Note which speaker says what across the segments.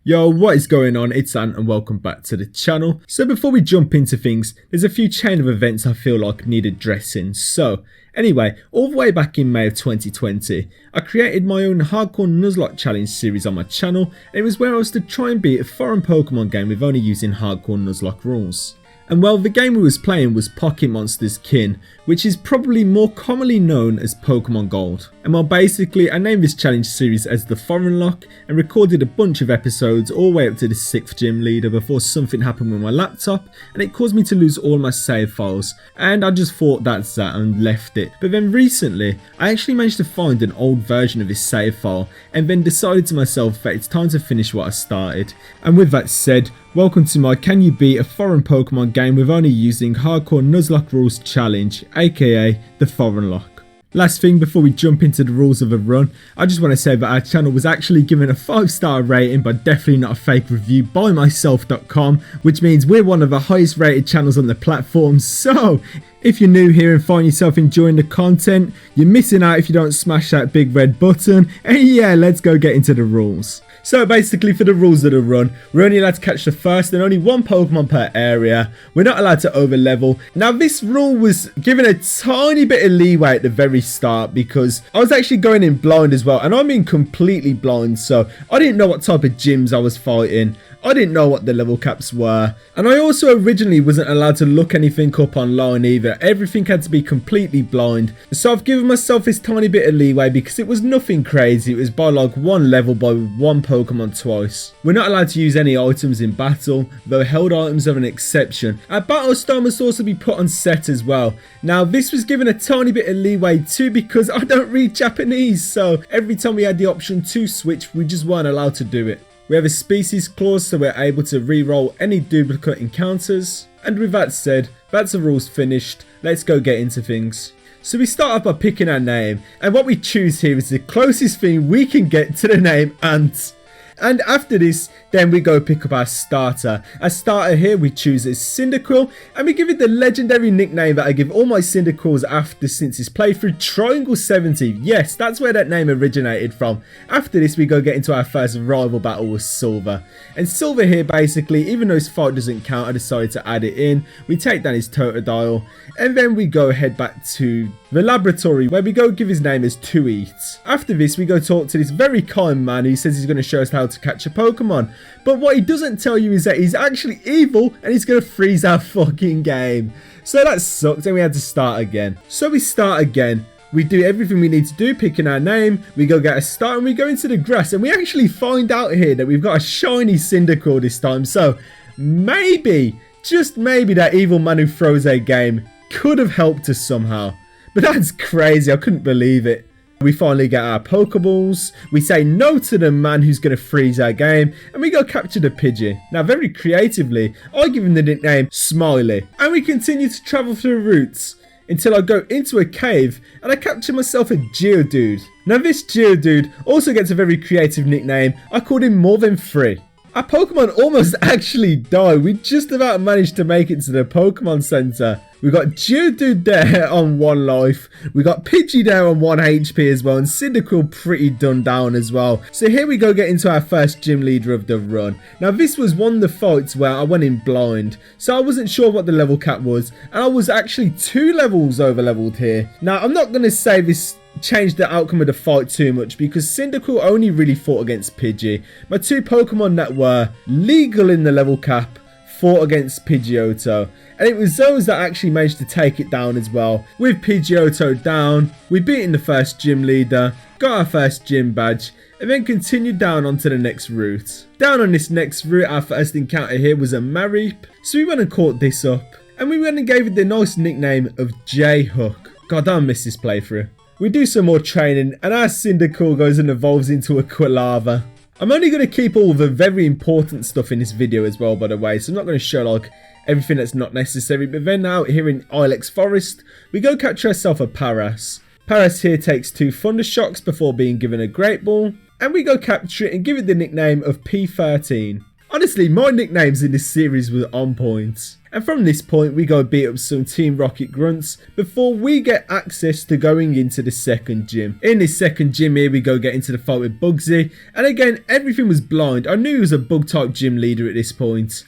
Speaker 1: Yo, what is going on? It's Ant and welcome back to the channel. So before we jump into things, there's a few chain of events I feel like need addressing. So anyway, all the way back in May of 2020, I created my own hardcore Nuzlocke challenge series on my channel, and it was where I was to try and beat a foreign Pokemon game with only using hardcore Nuzlocke rules. And well, the game we was playing was Pocket Monsters Kin, which is probably more commonly known as Pokemon Gold. And well, basically I named this challenge series as the Foreignlocke and recorded a bunch of episodes all the way up to the 6th gym leader before something happened with my laptop and it caused me to lose all my save files, and I just thought that's that and left it. But then recently I actually managed to find an old version of this save file and then decided to myself that it's time to finish what I started. And with that said, welcome to my Can You Beat a Foreign Pokemon game with only using hardcore Nuzlocke rules challenge, aka the Foreignlocke. Last thing before we jump into the rules of the run, I just want to say that our channel was actually given a 5-star rating, but definitely not a fake review, by myself.com, which means we're one of the highest rated channels on the platform. So if you're new here and find yourself enjoying the content, you're missing out if you don't smash that big red button. And yeah, let's go get into the rules. So basically for the rules of the run, we're only allowed to catch the first and only one Pokemon per area. We're not allowed to overlevel. Now this rule was given a tiny bit of leeway at the very start because I was actually going in blind as well, and I mean completely blind, so I didn't know what type of gyms I was fighting. I didn't know what the level caps were, and I also originally wasn't allowed to look anything up online either. Everything had to be completely blind, so I've given myself this tiny bit of leeway because it was nothing crazy. It was by like one level by one Pokemon twice. We're not allowed to use any items in battle, though held items are an exception. Our battle style must also be put on set as well. Now this was given a tiny bit of leeway too because I don't read Japanese, so every time we had the option to switch, we just weren't allowed to do it. We have a species clause, so we're able to re-roll any duplicate encounters. And with that said, that's the rules finished. Let's go get into things. So we start off by picking our name, and what we choose here is the closest thing we can get to the name Ant. And after this, then we go pick up our starter. Our starter here we choose as Cyndaquil, and we give it the legendary nickname that I give all my Cyndaquils after since its playthrough, Triangle 70. Yes, that's where that name originated from. After this, we go get into our first rival battle with Silver. And Silver here basically, even though his fight doesn't count, I decided to add it in. We take down his Totodile, and then we go head back to the laboratory where we go give his name as 2Eats. After this, we go talk to this very kind man who says he's going to show us how to catch a Pokemon. But what he doesn't tell you is that he's actually evil and he's going to freeze our fucking game. So that sucked and we had to start again. So we start again. We do everything we need to do, picking our name. We go get a start and we go into the grass. And we actually find out here that we've got a shiny Cyndaquil this time. So maybe, just maybe, that evil man who froze our game could have helped us somehow. But that's crazy. I couldn't believe it. We finally get our Pokeballs, we say no to the man who's going to freeze our game, and we go capture the Pidgey. Now very creatively, I give him the nickname Smiley, and we continue to travel through routes until I go into a cave and I capture myself a Geodude. Now this Geodude also gets a very creative nickname. I called him More Than 3. Our Pokemon almost actually died. We just about managed to make it to the Pokemon Center. We got Geodude there on 1 life. We got Pidgey there on 1 HP as well. And Cyndaquil pretty done down as well. So here we go get into our first gym leader of the run. Now this was one of the fights where I went in blind. So I wasn't sure what the level cap was. And I was actually 2 levels over leveled here. Now I'm not going to say this changed the outcome of the fight too much because Cyndaquil only really fought against Pidgey. My 2 Pokemon that were legal in the level cap fought against Pidgeotto, and it was those that actually managed to take it down as well. With Pidgeotto down, we beaten the first gym leader, got our first gym badge, and then continued down onto the next route. Down on this next route, our first encounter here was a Mareep, so we went and caught this up, and we went and gave it the nice nickname of J-Hook. God, I miss this playthrough. We do some more training and our Cyndaquil goes and evolves into a Quilava. I'm only going to keep all the very important stuff in this video as well, by the way, so I'm not going to show like everything that's not necessary. But then out here in Ilex Forest, we go capture ourselves a Paras. Paras here takes 2 Thunder Shocks before being given a Great Ball, and we go capture it and give it the nickname of P13. Honestly, my nicknames in this series were on point. And from this point, we go beat up some Team Rocket grunts before we get access to going into the second gym. In this second gym here, we go get into the fight with Bugsy. And again, everything was blind. I knew he was a bug-type gym leader at this point,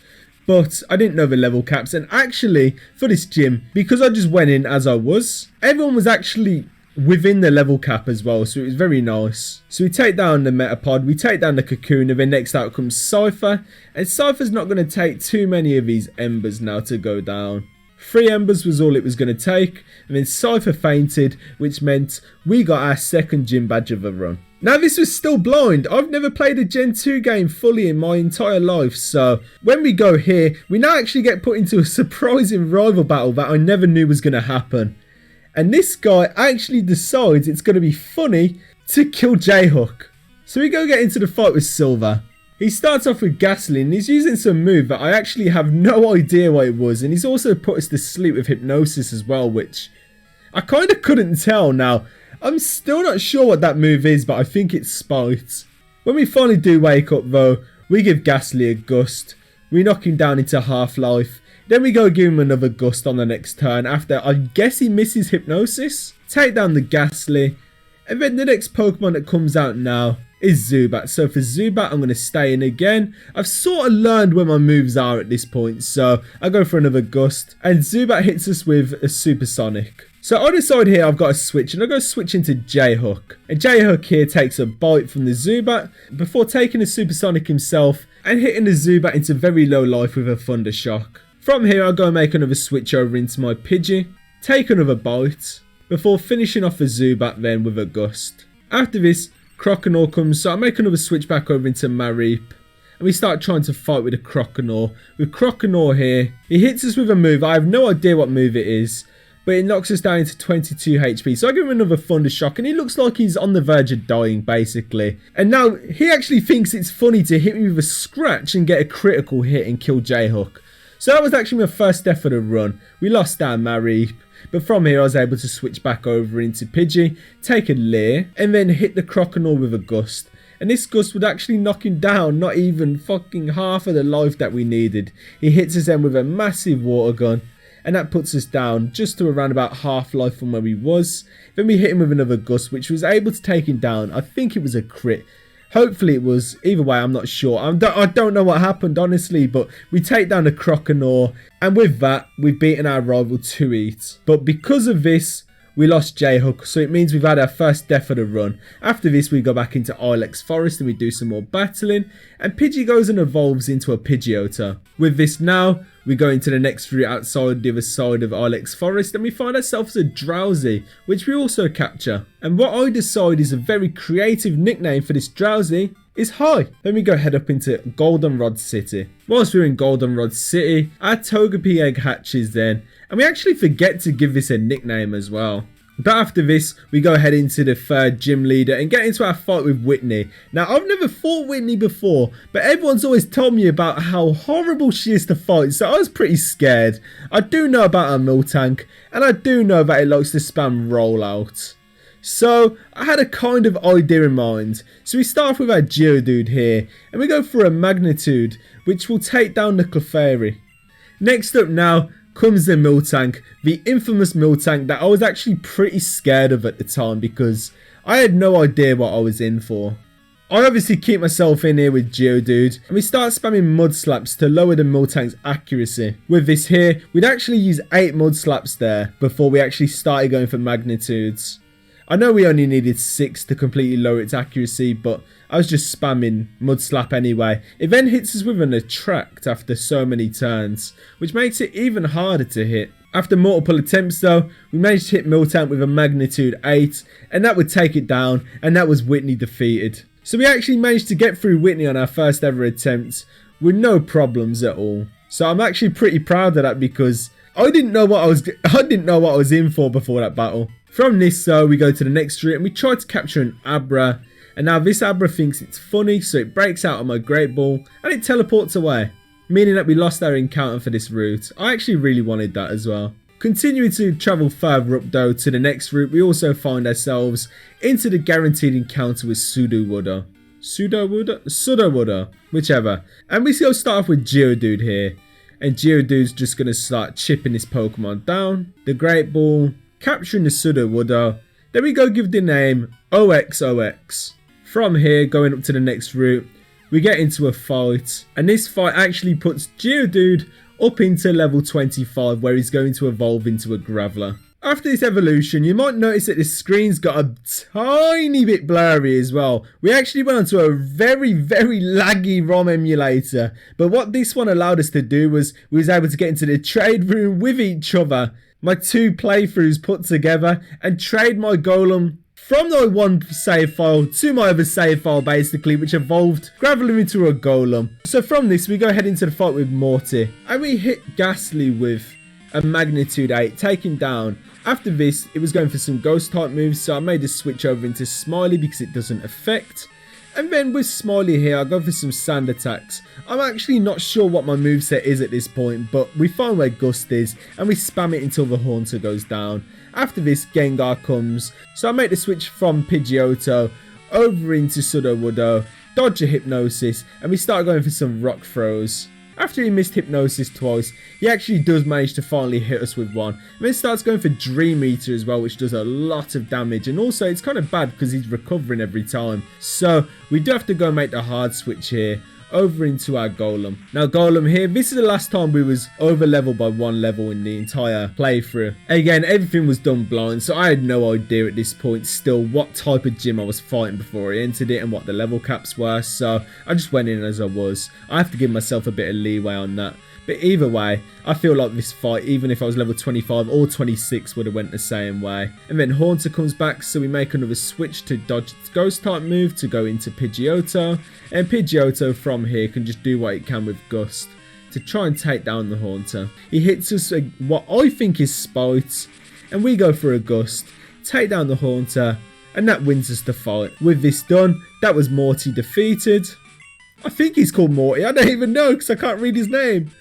Speaker 1: but I didn't know the level caps. And actually, for this gym, because I just went in as I was, everyone was actually within the level cap as well, so it was very nice. So we take down the Metapod, we take down the Cocoon, and then next out comes Cypher, and Cypher's not going to take too many of these embers now to go down. 3 embers was all it was going to take, and then Cypher fainted, which meant we got our second gym badge of a run. Now this was still blind. I've never played a Gen 2 game fully in my entire life, so when we go here, we now actually get put into a surprising rival battle that I never knew was going to happen. And this guy actually decides it's going to be funny to kill J-Hook. So we go get into the fight with Silver. He starts off with Ghastly and he's using some move that I actually have no idea what it was. And he's also put us to sleep with Hypnosis as well, which I kind of couldn't tell. Now, I'm still not sure what that move is, but I think it's Spite. When we finally do wake up though, we give Ghastly a gust. We knock him down into Half-Life. Then we go give him another gust on the next turn after I guess he misses Hypnosis. Take down the Ghastly. And then the next Pokemon that comes out now is Zubat. So for Zubat, I'm going to stay in again. I've sort of learned where my moves are at this point. So I go for another gust. And Zubat hits us with a Supersonic. So I decide here I've got to switch, and I go switch into J-Hook. And J-Hook here takes a bite from the Zubat before taking a Supersonic himself and hitting the Zubat into very low life with a Thunder Shock. From here, I'll go and make another switch over into my Pidgey, take another bite, before finishing off the Zubat then with a gust. After this, Croconaw comes, so I make another switch back over into Mareep, and we start trying to fight with a Croconaw. With Croconaw here, he hits us with a move. I have no idea what move it is, but it knocks us down into 22 HP. So I give him another Thunder Shock, and he looks like he's on the verge of dying, basically. And now, he actually thinks it's funny to hit me with a scratch and get a critical hit and kill J-Hook. So that was actually my first death of the run. We lost our Mareep, but from here I was able to switch back over into Pidgey, take a Leer, and then hit the Croconaw with a gust. And this gust would actually knock him down, not even fucking half of the life that we needed. He hits us then with a massive water gun, and that puts us down just to around about half life from where we was. Then we hit him with another gust, which was able to take him down. I think it was a crit. Hopefully it was. Either way, I'm not sure. I don't know what happened, honestly, but we take down the Croconaw, and with that, we've beaten our rival 2-Eat. But because of this, we lost J-Hook, so it means we've had our first death of the run. After this, we go back into Ilex Forest and we do some more battling, and Pidgey goes and evolves into a Pidgeotto. With this now, we go into the next route outside the other side of Ilex Forest, and we find ourselves a Drowsy, which we also capture. And what I decide is a very creative nickname for this Drowsy is Hi. Then we go head up into Goldenrod City. Whilst we're in Goldenrod City, our Togepi egg hatches then, and we actually forget to give this a nickname as well. But after this, we go head into the third gym leader and get into our fight with Whitney. Now, I've never fought Whitney before, but everyone's always told me about how horrible she is to fight, so I was pretty scared. I do know about her Miltank, and I do know that it likes to spam rollout. So, I had a kind of idea in mind. So we start off with our Geodude here, and we go for a Magnitude, which will take down the Clefairy. Next up now comes the Miltank, the infamous Miltank that I was actually pretty scared of at the time because I had no idea what I was in for. I obviously keep myself in here with Geodude, and we start spamming Mud Slaps to lower the Miltank's accuracy. With this here, we'd actually use 8 Mud Slaps there before we actually started going for Magnitudes. I know we only needed 6 to completely lower its accuracy, but I was just spamming Mud Slap anyway. It then hits us with an Attract after so many turns, which makes it even harder to hit. After multiple attempts though, we managed to hit Miltank with a Magnitude 8, and that would take it down, and that was Whitney defeated. So we actually managed to get through Whitney on our first ever attempt with no problems at all. So I'm actually pretty proud of that because I didn't know what I was in for before that battle. From this though, we go to the next route and we try to capture an Abra. And now this Abra thinks it's funny, so it breaks out of my Great Ball and it teleports away. Meaning that we lost our encounter for this route. I actually really wanted that as well. Continuing to travel further up though to the next route, we also find ourselves into the guaranteed encounter with Sudowoodo. Sudowoodo, whichever. And we go start off with Geodude here. And Geodude's just going to start chipping this Pokemon down. The Great Ball, capturing the Sudowoodo. Then we go give the name OXOX. From here, going up to the next route, we get into a fight. And this fight actually puts Geodude up into level 25, where he's going to evolve into a Graveler. After this evolution, you might notice that the screen's got a tiny bit blurry as well. We actually went onto a very laggy ROM emulator. But what this one allowed us to do was we was able to get into the trade room with each other. My two playthroughs put together and trade my Golem from my one save file to my other save file basically, which evolved Graveler into a Golem. So from this, we go ahead into the fight with Morty. And we hit Ghastly with a Magnitude 8, taking down. After this, it was going for some ghost type moves, so I made a switch over into Smiley because it doesn't affect. And then with Smiley here, I go for some sand attacks. I'm actually not sure what my moveset is at this point, but we find where Gust is, and we spam it until the Haunter goes down. After this, Gengar comes, so I make the switch from Pidgeotto over into Sudowoodo, dodge a Hypnosis, and we start going for some Rock Throws. After he missed Hypnosis twice, he actually does manage to finally hit us with one. And then starts going for Dream Eater as well, which does a lot of damage. And also, it's kind of bad because he's recovering every time. So, we do have to go make the hard switch here over into our Golem. Now, Golem here, this is the last time we was over leveled by 1 level in the entire playthrough. Again, everything was done blind, so I had no idea at this point still what type of gym I was fighting before I entered it and what the level caps were, so I just went in as I was. I have to give myself a bit of leeway on that. But either way, I feel like this fight, even if I was level 25 or 26, would have went the same way. And then Haunter comes back, so we make another switch to dodge its ghost type move to go into Pidgeotto. And Pidgeotto from here can just do what it can with Gust to try and take down the Haunter. He hits us what I think is Spite, and we go for a Gust, take down the Haunter, and that wins us the fight. With this done, that was Morty defeated. I think he's called Morty, I don't even know because I can't read his name.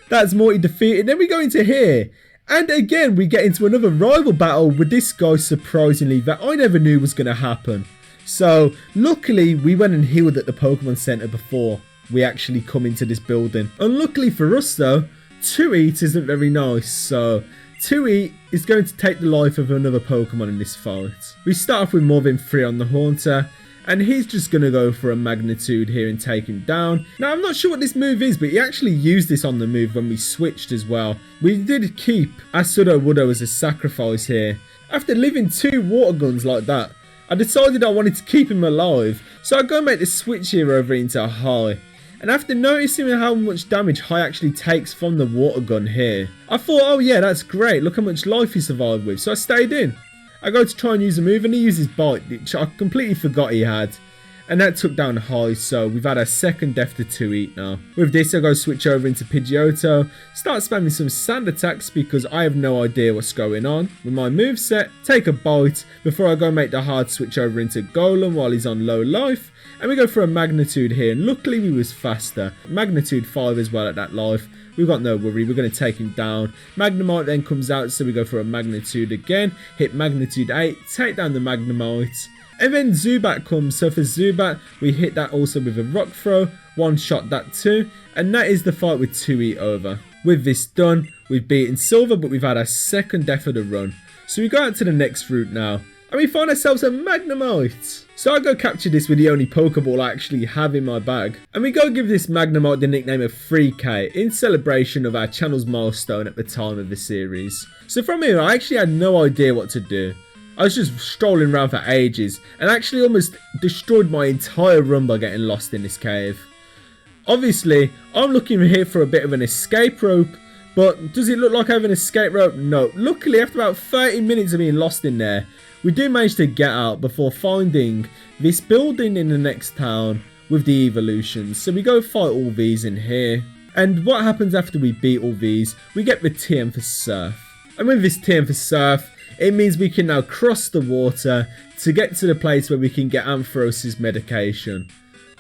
Speaker 1: That's Morty defeated. Then we go into here. And again, we get into another rival battle with this guy, surprisingly, that I never knew was going to happen. So, luckily, we went and healed at the Pokemon Center before we actually come into this building. Unluckily for us, though, 2-Eat isn't very nice. So, 2-Eat is going to take the life of another Pokemon in this fight. We start off with more than 3 on the Haunter. And he's just going to go for a Magnitude here and take him down. Now, I'm not sure what this move is, but he actually used this on the move when we switched as well. We did keep Sudowoodo as a sacrifice here. After living 2 water guns like that, I decided I wanted to keep him alive. So I go make the switch here over into High. And after noticing how much damage High actually takes from the water gun here, I thought, oh yeah, that's great. Look how much life he survived with. So I stayed in. I go to try and use a move and he uses Bite, which I completely forgot he had. And that took down High, so we've had our second death to 2-Eat now. With this, I go switch over into Pidgeotto, start spamming some sand attacks because I have no idea what's going on. With my moveset, take a Bite before I go make the hard switch over into Golem while he's on low life. And we go for a Magnitude here, and luckily we was faster. Magnitude 5 as well at that life. We've got no worry, we're going to take him down. Magnemite then comes out, so we go for a Magnitude again. Hit Magnitude 8, take down the Magnemite. And then Zubat comes, so for Zubat, we hit that also with a Rock Throw. One-shot that too. And that is the fight with 2-Eat over. With this done, we've beaten Silver, but we've had our second death of the run. So we go out to the next route now. And we find ourselves a Magnemite. So I go capture this with the only Pokeball I actually have in my bag. And we go give this Magnemite the nickname of 3K in celebration of our channel's milestone at the time of the series. So from here, I actually had no idea what to do. I was just strolling around for ages and actually almost destroyed my entire run by getting lost in this cave. Obviously, I'm looking here for a bit of an escape rope. But does it look like I have an escape rope? No. Luckily, after about 30 minutes of being lost in there, we do manage to get out before finding this building in the next town with the evolutions. So we go fight all these in here. And what happens after we beat all these? We get the TM for Surf. And with this TM for Surf, it means we can now cross the water to get to the place where we can get Ampharos' medication.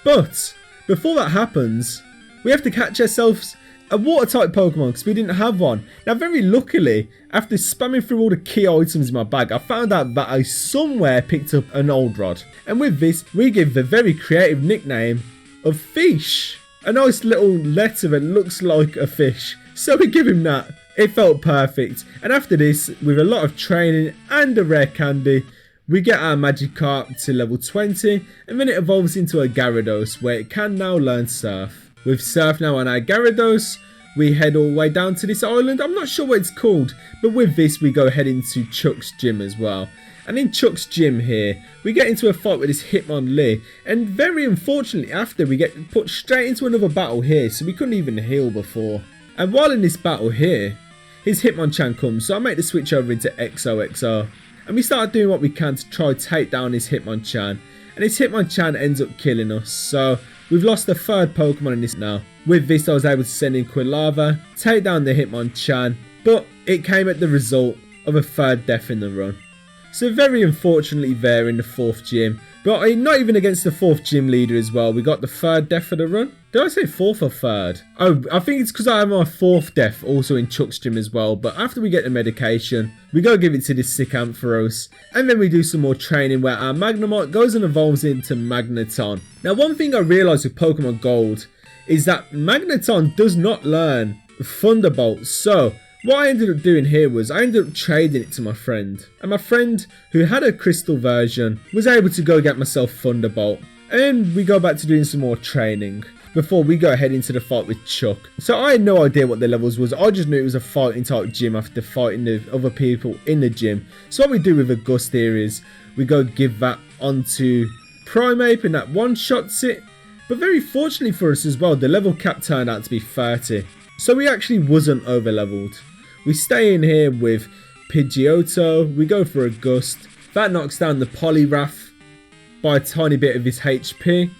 Speaker 1: But before that happens, we have to catch ourselves a water type Pokemon because we didn't have one. Now very luckily, after spamming through all the key items in my bag, I found out that I somewhere picked up an old rod. And with this, we give the very creative nickname of Fish. A nice little letter that looks like a fish. So we give him that. It felt perfect. And after this, with a lot of training and a rare candy, we get our Magikarp to level 20, and then it evolves into a Gyarados, where it can now learn Surf. With Surf now on our Gyarados, we head all the way down to this island. I'm not sure what it's called, but with this we go head into Chuck's gym as well. And in Chuck's gym here, we get into a fight with this Hitmonlee, and very unfortunately after we get put straight into another battle here, so we couldn't even heal before. And while in this battle here, his Hitmonchan comes, so I make the switch over into XOXO. And we start doing what we can to try take down his Hitmonchan. And his Hitmonchan ends up killing us. So we've lost the third Pokemon in this now. With this I was able to send in Quilava, take down the Hitmonchan. But it came at the result of a third death in the run. So very unfortunately there in the fourth gym. But not even against the fourth gym leader as well. We got the third death of the run. Did I say fourth or third? Oh, I think it's because I have my fourth death also in Chuck's gym as well. But after we get the medication, we go give it to this sick Ampharos. And then we do some more training where our Magnemite goes and evolves into Magneton. Now one thing I realised with Pokemon Gold is that Magneton does not learn Thunderbolt. So what I ended up doing here was I ended up trading it to my friend. And my friend, who had a crystal version, was able to go get myself Thunderbolt. And we go back to doing some more training before we go ahead into the fight with Chuck. So I had no idea what the levels was. I just knew it was a fighting type gym after fighting the other people in the gym. So what we do with August here is we go give that onto Primeape and that one-shots it. But very fortunately for us as well, the level cap turned out to be 30. So we actually wasn't over-leveled. We stay in here with Pidgeotto, we go for a Gust. That knocks down the Poliwrath by a tiny bit of his HP.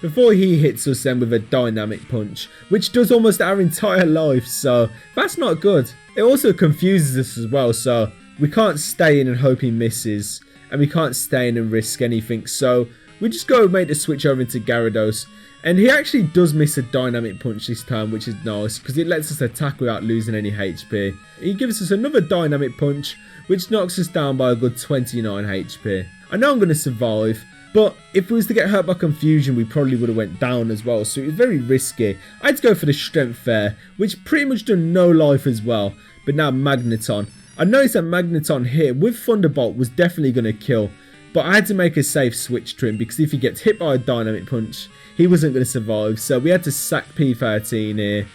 Speaker 1: Before he hits us then with a Dynamic Punch, which does almost our entire life, so that's not good. It also confuses us as well, so we can't stay in and hope he misses. And we can't stay in and risk anything, so we just go and make the switch over into Gyarados. And he actually does miss a Dynamic Punch this time, which is nice, because it lets us attack without losing any HP. He gives us another Dynamic Punch, which knocks us down by a good 29 HP. I know I'm going to survive, but if we was to get hurt by Confusion, we probably would have went down as well, so it was very risky. I had to go for the Strength there, which pretty much done no life as well. But now Magneton. I noticed that Magneton here with Thunderbolt was definitely going to kill, but I had to make a safe switch to him, because if he gets hit by a Dynamic Punch, he wasn't going to survive, so we had to sack P13 here.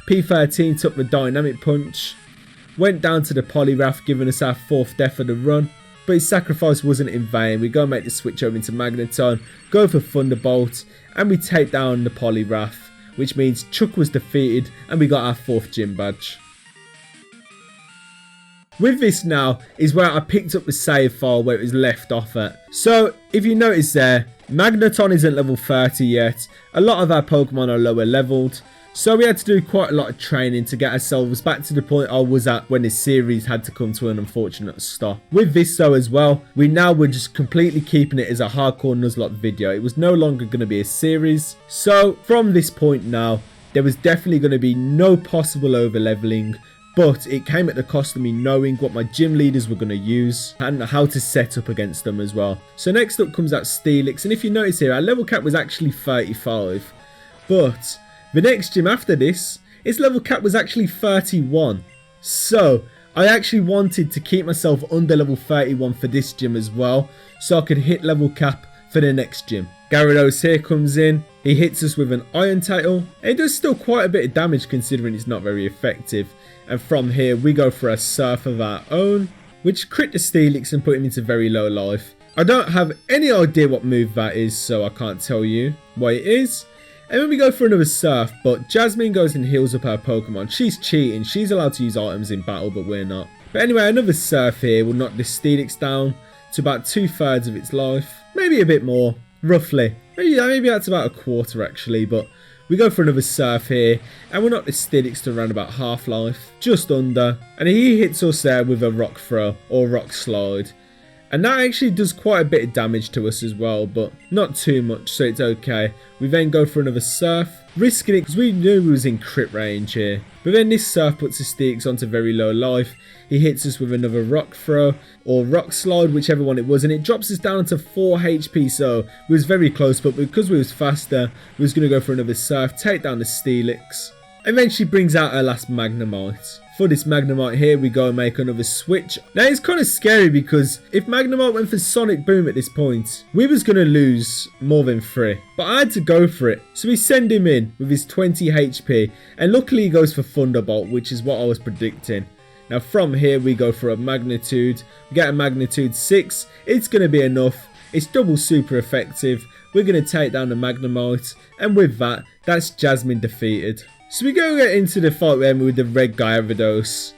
Speaker 1: P13 took the Dynamic Punch, went down to the Poliwrath, giving us our fourth death of the run. But his sacrifice wasn't in vain. We go and make the switch over into Magneton, go for Thunderbolt, and we take down the Poliwrath, which means Chuck was defeated and we got our fourth gym badge. With this now is where I picked up the save file where it was left off at. So if you notice there, Magneton isn't level 30 yet. A lot of our Pokemon are lower leveled. So we had to do quite a lot of training to get ourselves back to the point I was at when this series had to come to an unfortunate stop. With this though as well, we now were just completely keeping it as a hardcore Nuzlocke video. It was no longer going to be a series. So from this point now, there was definitely going to be no possible over leveling. But it came at the cost of me knowing what my gym leaders were going to use and how to set up against them as well. So next up comes out Steelix, and if you notice here, our level cap was actually 35. But the next gym after this, its level cap was actually 31. So I actually wanted to keep myself under level 31 for this gym as well, so I could hit level cap for the next gym. Gyarados here comes in, he hits us with an Iron Tail, and it does still quite a bit of damage considering it's not very effective. And from here we go for a Surf of our own, which crit the Steelix and put him into very low life. I don't have any idea what move that is, so I can't tell you what it is. And then we go for another Surf, but Jasmine goes and heals up her Pokemon. She's cheating, she's allowed to use items in battle, but we're not. But anyway, another Surf here will knock this Steelix down to about 2/3 of its life. Maybe a bit more, roughly. Maybe that's about a quarter actually, but we go for another Surf here, and we'll knock this Steelix to around about half life, just under. And he hits us there with a Rock Throw, or Rock Slide. And that actually does quite a bit of damage to us as well, but not too much, so it's okay. We then go for another Surf, risking it because we knew we was in crit range here. But then this Surf puts his Steelix onto very low life. He hits us with another Rock Throw, or Rock Slide, whichever one it was, and it drops us down to 4 HP, so we was very close, but because we was faster, we was going to go for another Surf, take down the Steelix. And then she brings out her last Magnemite. For this Magnemite here, we go and make another switch. Now, it's kind of scary because if Magnemite went for Sonic Boom at this point, we was going to lose more than 3. But I had to go for it. So we send him in with his 20 HP. And luckily he goes for Thunderbolt, which is what I was predicting. Now from here, we go for a Magnitude. We get a Magnitude 6. It's going to be enough. It's double super effective. We're going to take down the Magnemite. And with that, that's Jasmine defeated. So we go get into the fight with the red Gyarados.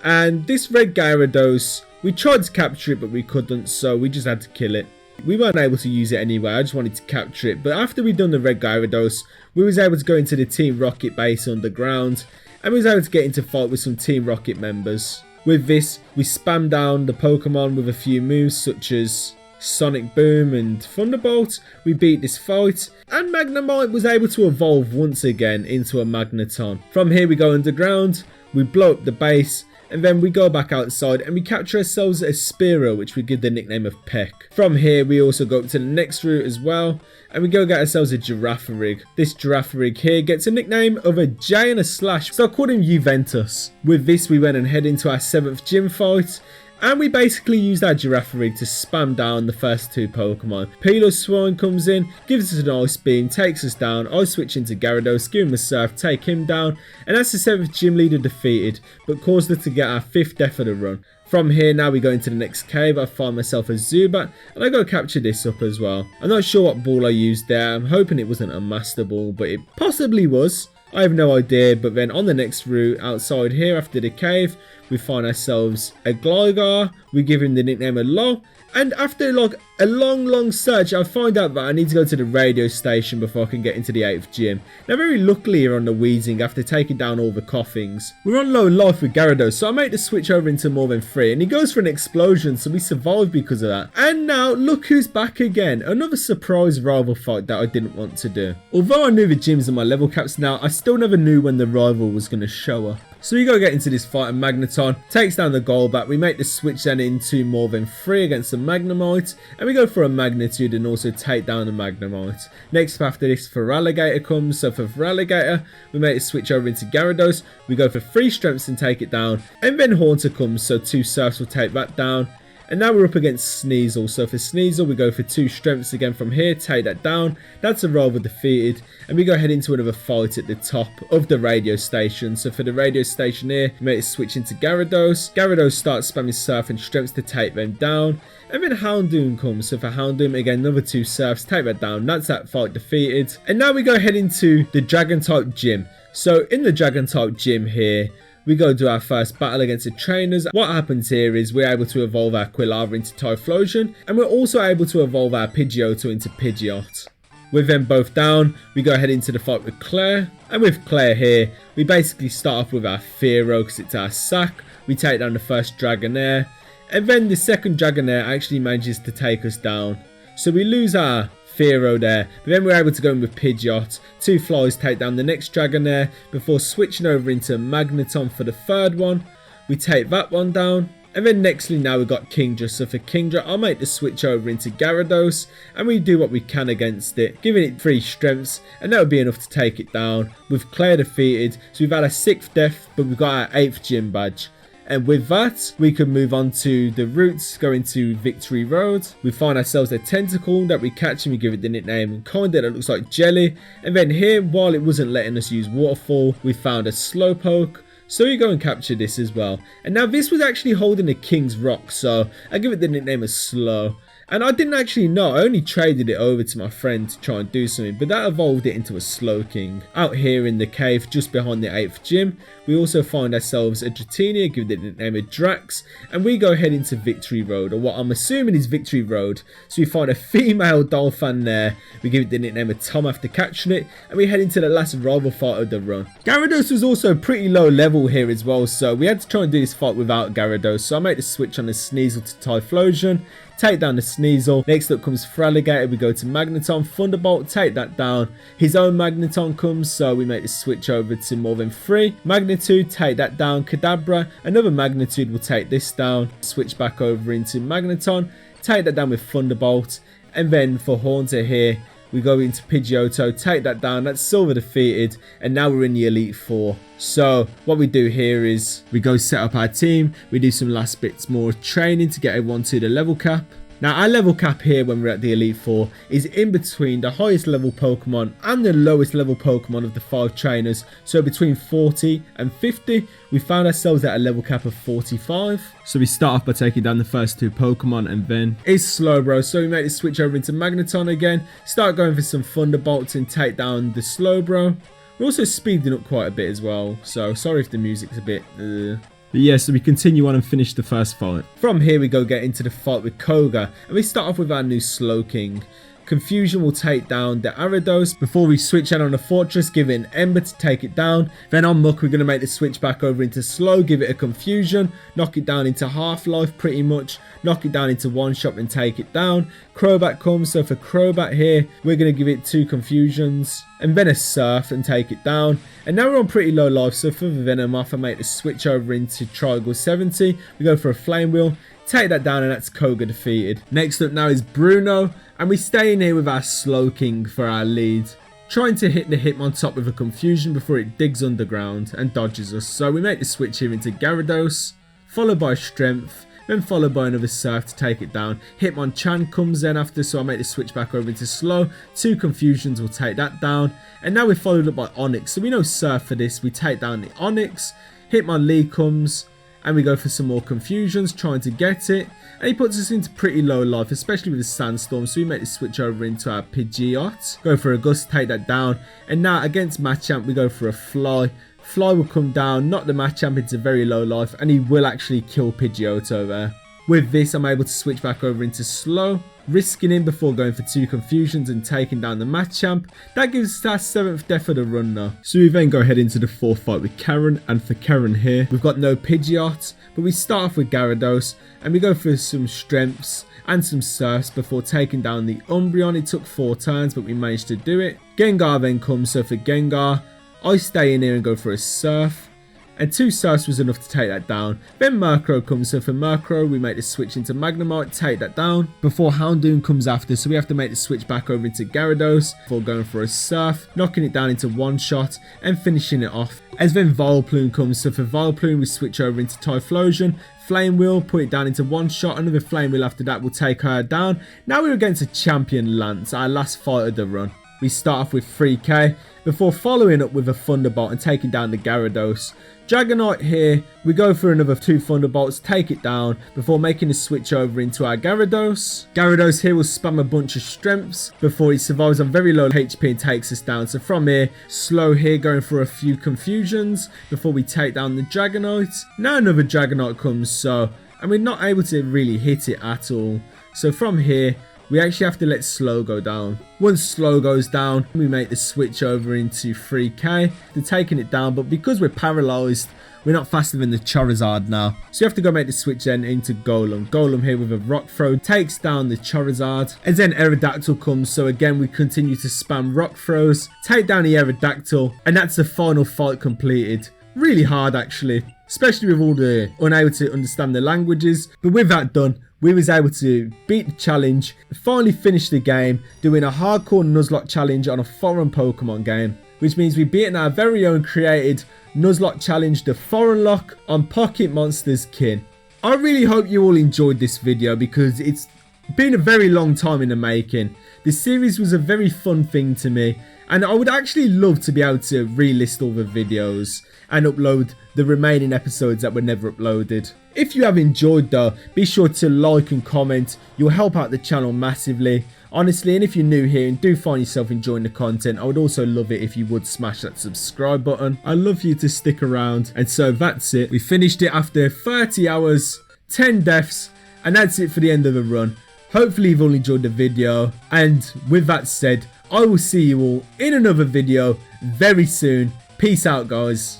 Speaker 1: And this red Gyarados, we tried to capture it but we couldn't, so we just had to kill it. We weren't able to use it anyway, I just wanted to capture it. But after we'd done the red Gyarados, we was able to go into the Team Rocket base underground. And we was able to get into fight with some Team Rocket members. With this, we spam down the Pokemon with a few moves such as Sonic Boom and Thunderbolt. We beat this fight, and Magnemite was able to evolve once again into a Magneton. From here we go underground, we blow up the base, and then we go back outside and we capture ourselves a Spearow, which we give the nickname of Peck. From here we also go up to the next route as well, and we go get ourselves a Girafarig. This Girafarig here gets a nickname of a J and a slash, so I called him Juventus. With this we went and head into our 7th gym fight. And we basically used our Girafarig to spam down the first 2 Pokemon. Piloswine comes in, gives us an Ice Beam, takes us down. I switch into Gyarados, give him a Surf, take him down. And that's the 7th gym leader defeated, but caused us to get our 5th death of the run. From here now we go into the next cave. I find myself a Zubat and I go capture this up as well. I'm not sure what ball I used there. I'm hoping it wasn't a Master Ball, but it possibly was. I have no idea. But then on the next route outside here after the cave, we find ourselves a Gligar. We give him the nickname of Low. And after like a long search, I find out that I need to go to the radio station before I can get into the 8th gym. Now very luckily here on the Wheezing, after taking down all the Coughings, we're on low life with Gyarados, so I make the switch over into more than 3. And he goes for an explosion, so we survive because of that. And now look who's back again. Another surprise rival fight that I didn't want to do. Although I knew the gyms and my level caps now, I still never knew when the rival was going to show up. So we go get into this fight and Magneton takes down the Golbat. We make the switch then into more than 3 against the Magnemite. And we go for a Magnitude and also take down the Magnemite. Next after this, Feraligatr comes. So for Feraligatr, we make the switch over into Gyarados. We go for 3 strengths and take it down. And then Haunter comes, so 2 Surfs will take that down. And now we're up against Sneasel. So for Sneasel, we go for 2 strengths again from here, take that down. That's a rival defeated. And we go head into another fight at the top of the radio station. So for the radio station here, we make a switch into Gyarados. Gyarados starts spamming Surf and strengths to take them down. And then Houndoom comes. So for Houndoom, again, another 2 Surfs, take that down. That's that fight defeated. And now we go head into the Dragon-type gym. So in the Dragon-type gym here, we go do our first battle against the trainers. What happens here is we're able to evolve our Quilava into Typhlosion, and we're also able to evolve our Pidgeotto into Pidgeot. With them both down, we go ahead into the fight with Claire. And with Claire here, we basically start off with our Fearow because it's our sack. We take down the first Dragonair, and then the second Dragonair actually manages to take us down. So we lose our Fearow there, but then we're able to go in with Pidgeot. 2 flies take down the next Dragonair before switching over into Magneton for the third one. We take that one down. And then nextly now we've got Kingdra. So for Kingdra, I'll make the switch over into Gyarados. And we do what we can against it, giving it 3 strengths. And that would be enough to take it down. With Claire defeated, so we've had our 6th death, but we've got our 8th gym badge. And with that, we can move on to the routes, going to Victory Road. We find ourselves a Tentacle that we catch and we give it the nickname Kinda that looks like Jelly. And then here, while it wasn't letting us use Waterfall, we found a Slowpoke. So you go and capture this as well. And now this was actually holding a King's Rock, so I give it the nickname of Slow. And I didn't actually know, I only traded it over to my friend to try and do something, but that evolved it into a Slowking. Out here in the cave just behind the 8th gym, we also find ourselves a Dratini, give it the name of Drax, and we go head into Victory Road, or what I'm assuming is Victory Road. So we find a female Dolphin there, we give it the nickname of Tom after catching it, and we head into the last rival fight of the run. Gyarados was also pretty low level here as well, so we had to try and do this fight without Gyarados, so I made the switch on the Sneasel to Typhlosion. take down the Sneasel. Next up comes Feraligatr, we go to Magneton, Thunderbolt, take that down. His own Magneton comes, so we make the switch over to more than 3. Magnitude, take that down. Kadabra, another Magnitude will take this down. Switch back over into Magneton, take that down with Thunderbolt. And then for Haunter here, we go into Pidgeotto, take that down. That's Silver defeated, and now we're in the Elite Four. So what we do here is we go set up our team. We do some last bits more training to get everyone to the level cap. Now our level cap here when we're at the Elite Four is in between the highest level Pokemon and the lowest level Pokemon of the 5 trainers. So between 40 and 50, we found ourselves at a level cap of 45. So we start off by taking down the first 2 Pokemon, and then it's Slowbro. So we make the switch over into Magneton again, start going for some Thunderbolts and take down the Slowbro. We're also speeding up quite a bit as well, so sorry if the music's a bit But yeah, so we continue on and finish the first fight. From here we go get into the fight with Koga, and we start off with our new Slowking. Confusion will take down the Gyarados before we switch out on the Fortress, give it an Ember to take it down. Then on Muck we're going to make the switch back over into Slow, give it a Confusion, knock it down into Half-Life pretty much, knock it down into One Shot and take it down. Crobat comes, so for Crobat here we're going to give it 2 Confusions and then a Surf and take it down. And now we're on pretty low life, so for the Venomoth I make the switch over into Triangle 70, we go for a Flame Wheel, take that down, and that's Koga defeated. Next up now is Bruno, and we stay in here with our Slowking for our lead, trying to hit the Hitmontop with a Confusion before it digs underground and dodges us. So we make the switch here into Gyarados, followed by Strength, then followed by another Surf to take it down. Hitmonchan comes then after, so I make the switch back over into Slow. 2 Confusions will take that down. And now we're followed up by Onix, so we know Surf for this. We take down the Onix, Hitmonlee comes, and we go for some more Confusions, trying to get it. And he puts us into pretty low life, especially with the Sandstorm, so we make the switch over into our Pidgeot. Go for a Gust, take that down. And now against Machamp, we go for a Fly. Fly will come down, knock the Machamp into very low life, and he will actually kill Pidgeotto there. With this, I'm able to switch back over into Slow, risking him before going for 2 Confusions and taking down the Machamp. That gives us our 7th death of the run now. So we then go ahead into the 4th fight with Karen, and for Karen here, we've got no Pidgeot, but we start off with Gyarados, and we go for some Strengths and some Surfs before taking down the Umbreon. It took 4 turns, but we managed to do it. Gengar then comes, so for Gengar, I stay in here and go for a Surf. And 2 Surfs was enough to take that down. Then Murkrow comes, so for Murkrow we make the switch into Magnemite, take that down. Before Houndoom comes after, so we have to make the switch back over into Gyarados before going for a Surf, knocking it down into One Shot and finishing it off. As then Vileplume comes, so for Vileplume we switch over into Typhlosion, Flame Wheel, put it down into One Shot, another Flame Wheel after that will take her down. Now we're against a Champion Lance, our last fight of the run. We start off with 3k before following up with a Thunderbolt and taking down the Gyarados. Dragonite here, we go for another 2 Thunderbolts, take it down before making a switch over into our Gyarados. Gyarados here will spam a bunch of Strengths before he survives on very low HP and takes us down. So from here, Slow here going for a few Confusions before we take down the Dragonite. Now another Dragonite comes, and we're not able to really hit it at all. So from here, we actually have to let Slow go down. Once Slow goes down, we make the switch over into 3k. They're taking it down, but because we're paralysed, we're not faster than the Charizard now. So you have to go make the switch then into Golem. Golem here with a Rock Throw takes down the Charizard. And then Aerodactyl comes, so again we continue to spam Rock Throws, take down the Aerodactyl, and that's the final fight completed. Really hard actually, especially with all the unable to understand the languages. But with that done, we was able to beat the challenge, finally finish the game, doing a hardcore Nuzlocke challenge on a foreign Pokemon game. Which means we've beaten our very own created Nuzlocke challenge, the Foreignlocke, on Pocket Monsters Kin. I really hope you all enjoyed this video because it's been a very long time in the making. This series was a very fun thing to me, and I would actually love to be able to relist all the videos and upload the remaining episodes that were never uploaded. If you have enjoyed though, be sure to like and comment. You'll help out the channel massively, honestly. And if you're new here and do find yourself enjoying the content, I would also love it if you would smash that subscribe button. I'd love for you to stick around. And so that's it. We finished it after 30 hours, 10 deaths, and that's it for the end of the run. Hopefully you've all enjoyed the video, and with that said, I will see you all in another video very soon. Peace out, guys.